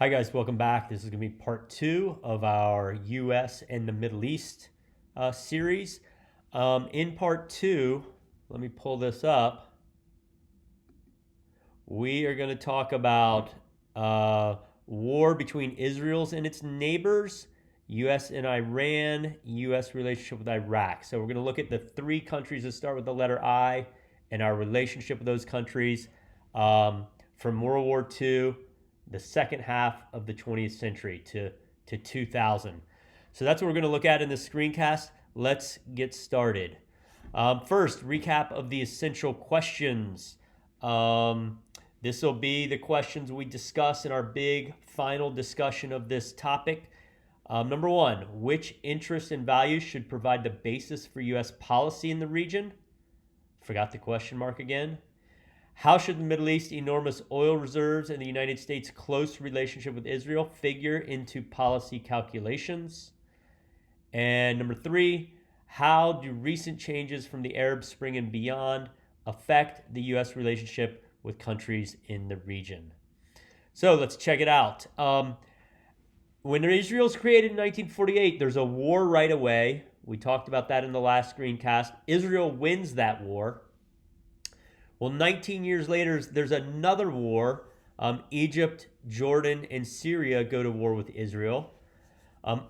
Hi guys, welcome back. This is going to be part two of our U.S. and the Middle East series. In part two, let me pull this up. We are going to talk about war between Israel and its neighbors, U.S. and Iran, U.S. relationship with Iraq. So we're going to look at the three countries that start with the letter I and our relationship with those countries from World War II, the second half of the 20th century to 2000. So that's what we're going to look at in this screencast. Let's get started. First, recap of the essential questions. This will be the questions we discuss in our big final discussion of this topic. Number one, which interests and values should provide the basis for U.S. policy in the region? Forgot the question mark again. How should the Middle East enormous oil reserves and the United States' close relationship with Israel figure into policy calculations? And number three, how do recent changes from the Arab Spring and beyond affect the U.S. relationship with countries in the region? So let's check it out. When Israel's created in 1948, there's a war right away. We talked about that in the last screencast. Israel wins that war. Well, 19 years later, there's another war. Egypt, Jordan, and Syria go to war with Israel.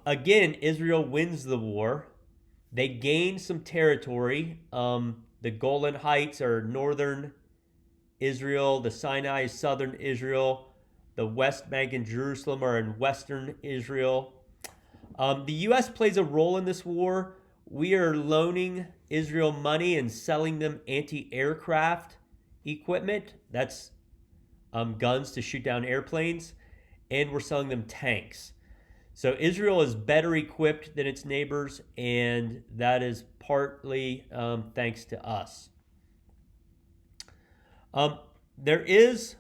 Again, Israel wins the war. They gain some territory. The Golan Heights are northern Israel. The Sinai is southern Israel. The West Bank and Jerusalem are in western Israel. The U.S. plays a role in this war. We are loaning Israel money and selling them anti-aircraft equipment. That's guns to shoot down airplanes. And we're selling them tanks. So Israel is better equipped than its neighbors, and that is partly thanks to us. There is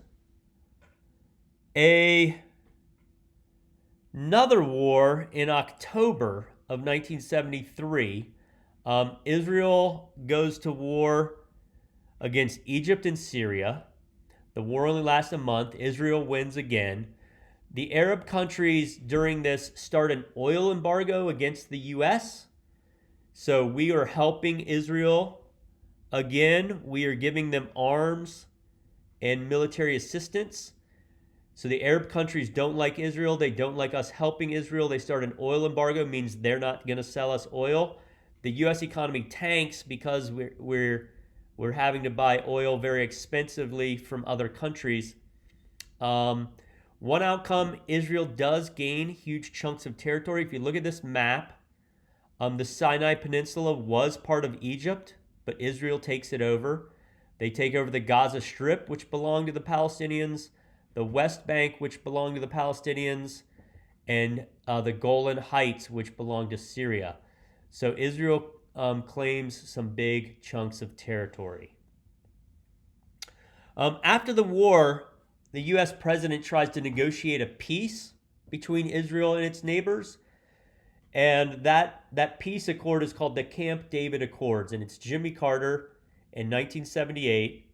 another war in October of 1973. Israel goes to war against Egypt and Syria. The war only lasts a month. Israel wins again. The Arab countries during this start an oil embargo against the U.S. So we are helping Israel again. We are giving them arms and military assistance. So the Arab countries don't like Israel. They don't like us helping Israel. They start an oil embargo, means they're not going to sell us oil. The U.S. economy tanks because we're having to buy oil very expensively from other countries. One outcome, Israel does gain huge chunks of territory. If you look at this map, the Sinai Peninsula was part of Egypt, but Israel takes it over. They take over the Gaza Strip, which belonged to the Palestinians, the West Bank, which belonged to the Palestinians, and the Golan Heights, which belonged to Syria. So Israel claims some big chunks of territory. After the war, the U.S. president tries to negotiate a peace between Israel and its neighbors. And that peace accord is called the Camp David Accords. And it's Jimmy Carter in 1978.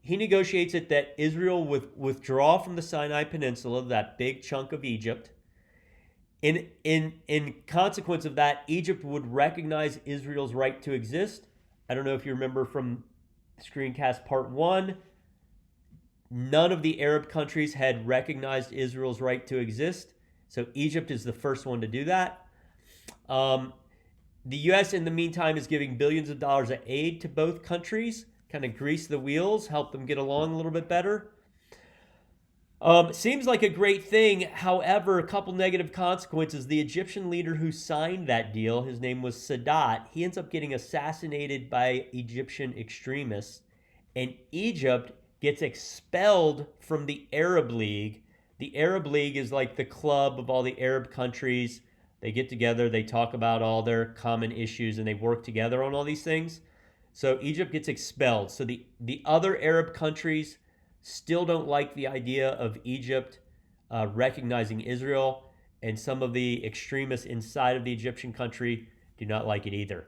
He negotiates it that Israel would withdraw from the Sinai Peninsula, that big chunk of Egypt. In consequence of that, Egypt would recognize Israel's right to exist. I don't know if you remember from screencast part one, none of the Arab countries had recognized Israel's right to exist. So Egypt is the first one to do that. The U.S. in the meantime is giving billions of dollars of aid to both countries, kind of grease the wheels, help them get along a little bit better. Seems like a great thing. However, a couple negative consequences. The Egyptian leader who signed that deal, his name was Sadat, he ends up getting assassinated by Egyptian extremists. And Egypt gets expelled from the Arab League. The Arab League is like the club of all the Arab countries. They get together, they talk about all their common issues, and they work together on all these things. So Egypt gets expelled. So the other Arab countries still don't like the idea of Egypt recognizing Israel, and some of the extremists inside of the Egyptian country do not like it either.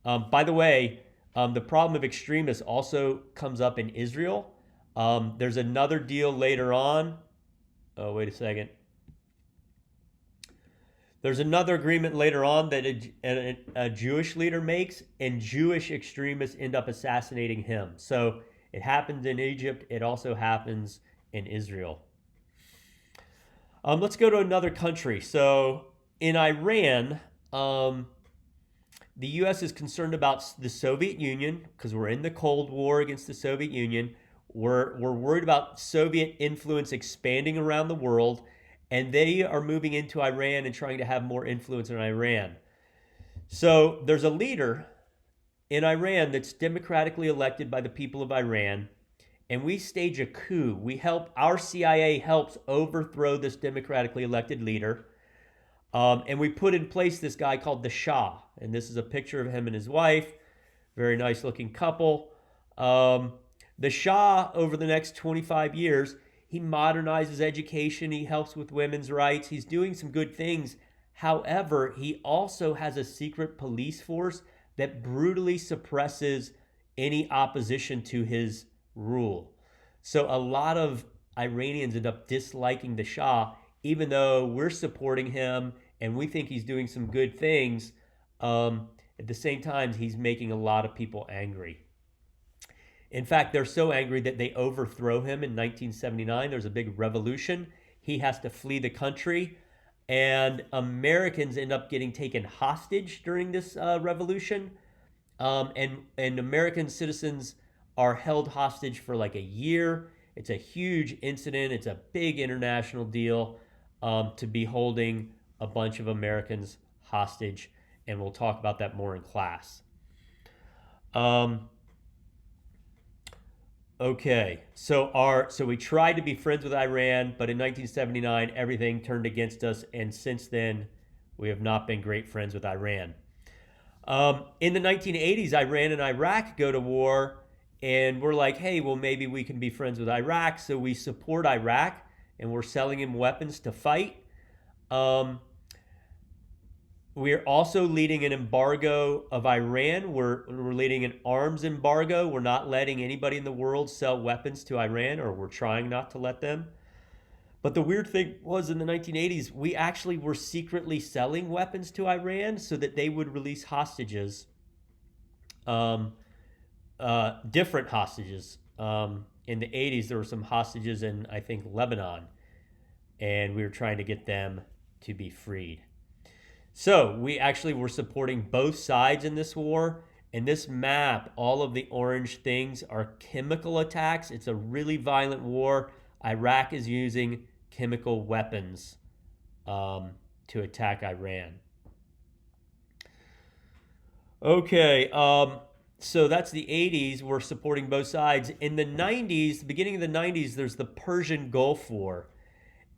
By the way, the problem of extremists also comes up in Israel. There's another deal later on Oh, wait a second. There's another agreement later on that a Jewish leader makes, and Jewish extremists end up assassinating him. So it happens in Egypt. It also happens in Israel. Let's go to another country. So in Iran, the U.S. is concerned about the Soviet Union because we're in the Cold War against the Soviet Union. We're worried about Soviet influence expanding around the world, and they are moving into Iran and trying to have more influence in Iran. So there's a leader in Iran that's democratically elected by the people of Iran, and we stage a coup. Our CIA helps overthrow this democratically elected leader. And we put in place this guy called the Shah. And this is a picture of him and his wife. Very nice looking couple. The Shah, over the next 25 years, he modernizes education. He helps with women's rights. He's doing some good things. However, he also has a secret police force that brutally suppresses any opposition to his rule. So a lot of Iranians end up disliking the Shah, even though we're supporting him and we think he's doing some good things. At the same time, he's making a lot of people angry. In fact, they're so angry that they overthrow him in 1979. There's a big revolution. He has to flee the country, and Americans end up getting taken hostage during this revolution. And American citizens are held hostage for like a year. It's a huge incident. It's a big international deal to be holding a bunch of Americans hostage, and we'll talk about that more in class. Okay, so we tried to be friends with Iran, but in 1979 everything turned against us, and since then we have not been great friends with Iran. In the 1980s, Iran and Iraq go to war, and we're like, hey, well, maybe we can be friends with Iraq, so we support Iraq, and we're selling him weapons to fight. We're also leading an embargo of Iran. We're leading an arms embargo. We're not letting anybody in the world sell weapons to Iran, or we're trying not to let them. But the weird thing was, in the 1980s, we actually were secretly selling weapons to Iran so that they would release hostages, different hostages. In the 80s, there were some hostages in, I think, Lebanon, and we were trying to get them to be freed. So we actually were supporting both sides in this war. In this map, all of the orange things are chemical attacks. It's a really violent war. Iraq is using chemical weapons to attack Iran. Okay, so that's the 80s. We're supporting both sides. In the 90s, the beginning of the 90s, there's the Persian Gulf War.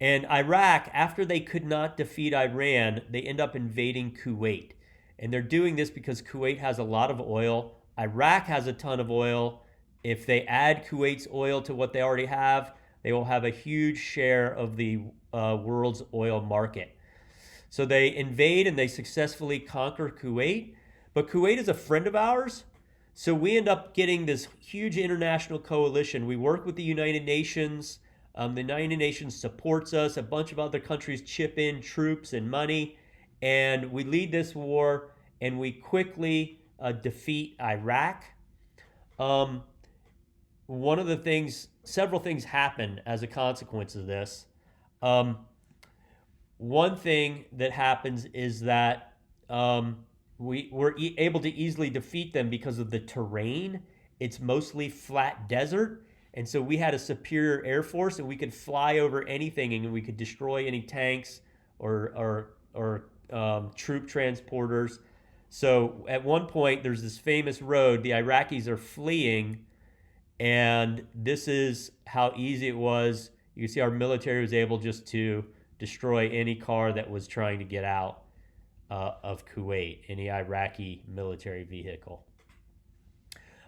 And Iraq, after they could not defeat Iran, they end up invading Kuwait. And they're doing this because Kuwait has a lot of oil. Iraq has a ton of oil. If they add Kuwait's oil to what they already have, they will have a huge share of the world's oil market. So they invade and they successfully conquer Kuwait. But Kuwait is a friend of ours. So we end up getting this huge international coalition. We work with the United Nations. The United Nations supports us. A bunch of other countries chip in troops and money. And we lead this war, and we quickly defeat Iraq. One of the things, several things happen as a consequence of this. One thing that happens is that we were able to easily defeat them because of the terrain. It's mostly flat desert. And so we had a superior air force, and we could fly over anything, and we could destroy any tanks or troop transporters. So at one point, there's this famous road. The Iraqis are fleeing, and this is how easy it was. You can see our military was able just to destroy any car that was trying to get out of Kuwait, any Iraqi military vehicle.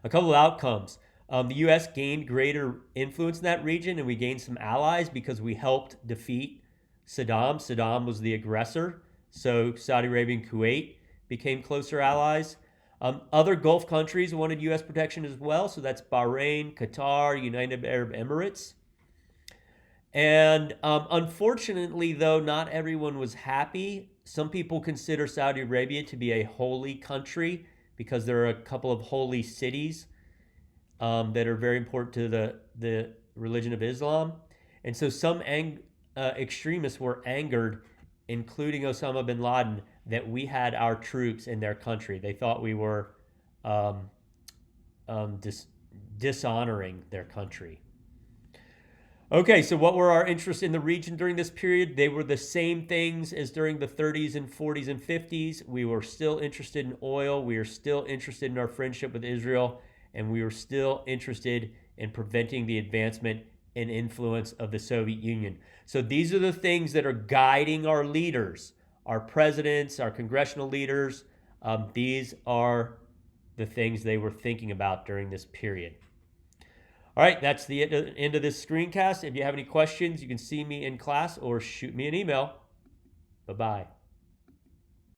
A couple of outcomes. The U.S. gained greater influence in that region, and we gained some allies because we helped defeat Saddam. Saddam was the aggressor, so Saudi Arabia and Kuwait became closer allies. Other Gulf countries wanted U.S. protection as well, so that's Bahrain, Qatar, United Arab Emirates. And unfortunately, though, not everyone was happy. Some people consider Saudi Arabia to be a holy country because there are a couple of holy cities that are very important to the religion of Islam. And so some extremists were angered, including Osama bin Laden, that we had our troops in their country. They thought we were um, dishonoring their country. Okay, so what were our interests in the region during this period? They were the same things as during the 30s and 40s and 50s. We were still interested in oil. We are still interested in our friendship with Israel. And we were still interested in preventing the advancement and influence of the Soviet Union. So these are the things that are guiding our leaders, our presidents, our congressional leaders. These are the things they were thinking about during this period. All right, that's the end of this screencast. If you have any questions, you can see me in class or shoot me an email. Bye-bye.